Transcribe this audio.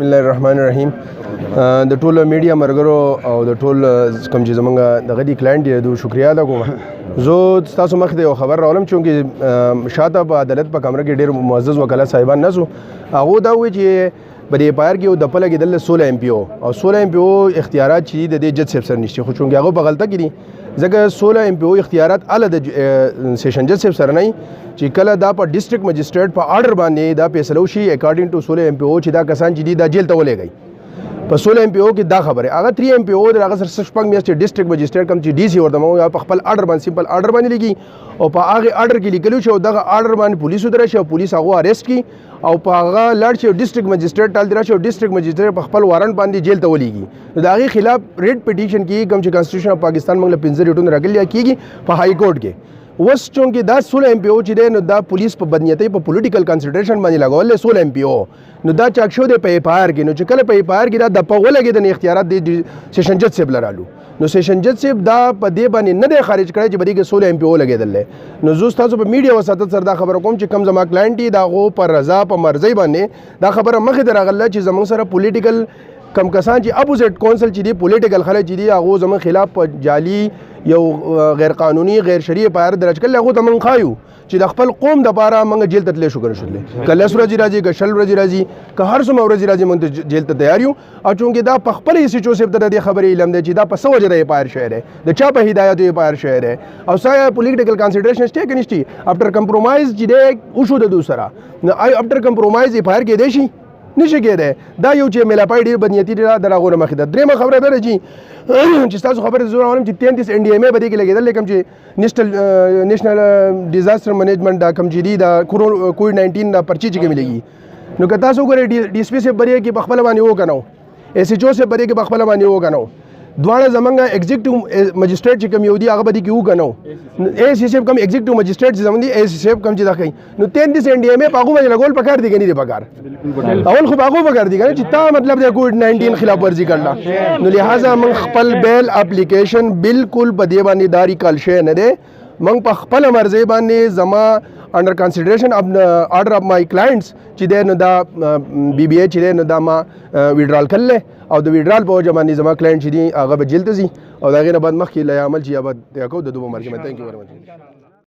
بسم الله الرحمن الرحیم د ټول میډیا مرګرو او د ټول کوم چې زمونږ دغه دی کلاینټ دی د شکریا ادا کوم زه تاسو مخ ته یو خبر راولم چې شاته په عدالت په کمره کې ډېر معزز وکلا صاحبان نسو هغه دا وایي چې بری پایر کې د پله کې د 16 ایم پی او 16 ایم پی او اختیارات چې د جج صاحب سره نشته خو چونګې هغه په غلطه کې دي ځکه 16 ایم پی او اختیارات ال د سیشن جج صاحب سره نه چې کله دا په ډیسټریکټ مجسټریټ په آرډر باندې دا فیصله وشي اکارډینګ ټو 16 ایم پی او چې دا کسان چې دي دا جیل ته ولېږي په 16 ایم پی او کې دا خبره هغه 3 ایم پی او د هغه سره شپږ میاشتې ډیسټریکټ مجسټریټ کم چې ډي سي ورته مو په خپل آرډر باندې سمپل آرډر باندې لګي او په هغه آرډر کې لیکلو شو دغه آرډر باندې پولیسو درشه او پولیس هغه اریسټ کی او په هغه لاړ شي ډیسټریکټ مجسټریټ ټال درشه او ډیسټریکټ مجسټریټ په خپل وارنټ باندې جیل ته ولېږي د هغه خلاف ریټ پټیشن کې کوم چې کانسټیټیوشن اف پاکستان موږ له 15 ریټونو راغلي کیږي په هاي کورټ کې وس چونکې دا 16 ایم پی او چې دی نو دا پولیس په بدنیتۍ په پولیټیکل کنسیډریشن باندې لګول 16 ایم پی او نو دا چاک شو دی په ایف آی آر کې نو چې کله په ایف آی آر کې دا د په ولګېد نه اختیارات دی سیشن جج صاحب لرالو نو سیشن جج صاحب دا په دې باندې نه دی خارج کړی چې بری کې 16 ایم پی او لګېدل نو زه تاسو په میډیا وساتت سره دا خبره کوم چې کم زما کلاینټ دی دا غو پر رضا په مرضی باندې دا خبره مخې ته راغله چې زموږ سره پولیټیکل کم کسان چې اپوزیټ کونسل چې دی پولیټیکل خلک چې دی هغه زموږ خلاف په جعلي یو غیر قانوني غیر شرعي پایر درج کړل هغه ته موږ خایو چې د خپل قوم د پاره موږ جیل ته تللی شو کنه شولې کله ورځې راځي که شل ورځې راځي که هر څومره ورځې راځي موږ جیل ته تیار یو او چونکې دا په خپل هیڅ چوسف ته د خبرې علم دی چې دا په سوجه د پایر شعر د چا په هدایت یې پایر شعر او سایه پولیټیکل کنسیډریشن شته کې نشته افټر کمپرومایز چې دی وشو د دوسرا نو افټر کمپرومایز یې پایر کې دی شي نشي کېدای دا یو چې ملاپای ډېر بدنیتي دی دا راغونه مخې ده درېمه خبره دا چې تاسو خبره زه راولم چې 33 ان ډي ایم ای به دې کې لګېدل کوم چې نیشنل ډیزاسټر منیجمنټ دا کوم چې دی دا کووډ 19 دا پرچی چې کوم لګي نو که تاسو ګورئ ډي اس پي صاحب بری کې په خپل باندې وکنو ایس ایچ او صاحب بری کې په خپل باندې وکنو دواړه زمونږ ایگزیکټیو مجسټریټ چې کوم یو دی هغه به دې کې وکنو اے سی صاحب کوم ایگزیکټیو مجسټریټ چې زمونږ دی اے سی صاحب کوم چې دا کوي نو 33 ان ډي ایم ای په هغه باندې لګول پکار دی کني دی پکار اول خو هغه پکار دی کنه چې تا مطلب د کووډ 19 خلاف ورزي کړل نو لہذا من خپل بیل اپلیکیشن بالکل په دې باندې داری کال شي نه دی من په خپل مرزي باندې زما انډر کنسیډریشن آرډر اف مای کلاینټس چې دی نو دا بی بی ای چې دی نو دا ما ویډرال کړل او د ویډرال په وجه باندې زما کلاینټ چې دی هغه به جیل ته ځي او د هغې نه بعد مخکې له عمل چې یا به کو د دوه مرګ ثانک یو ویری مچ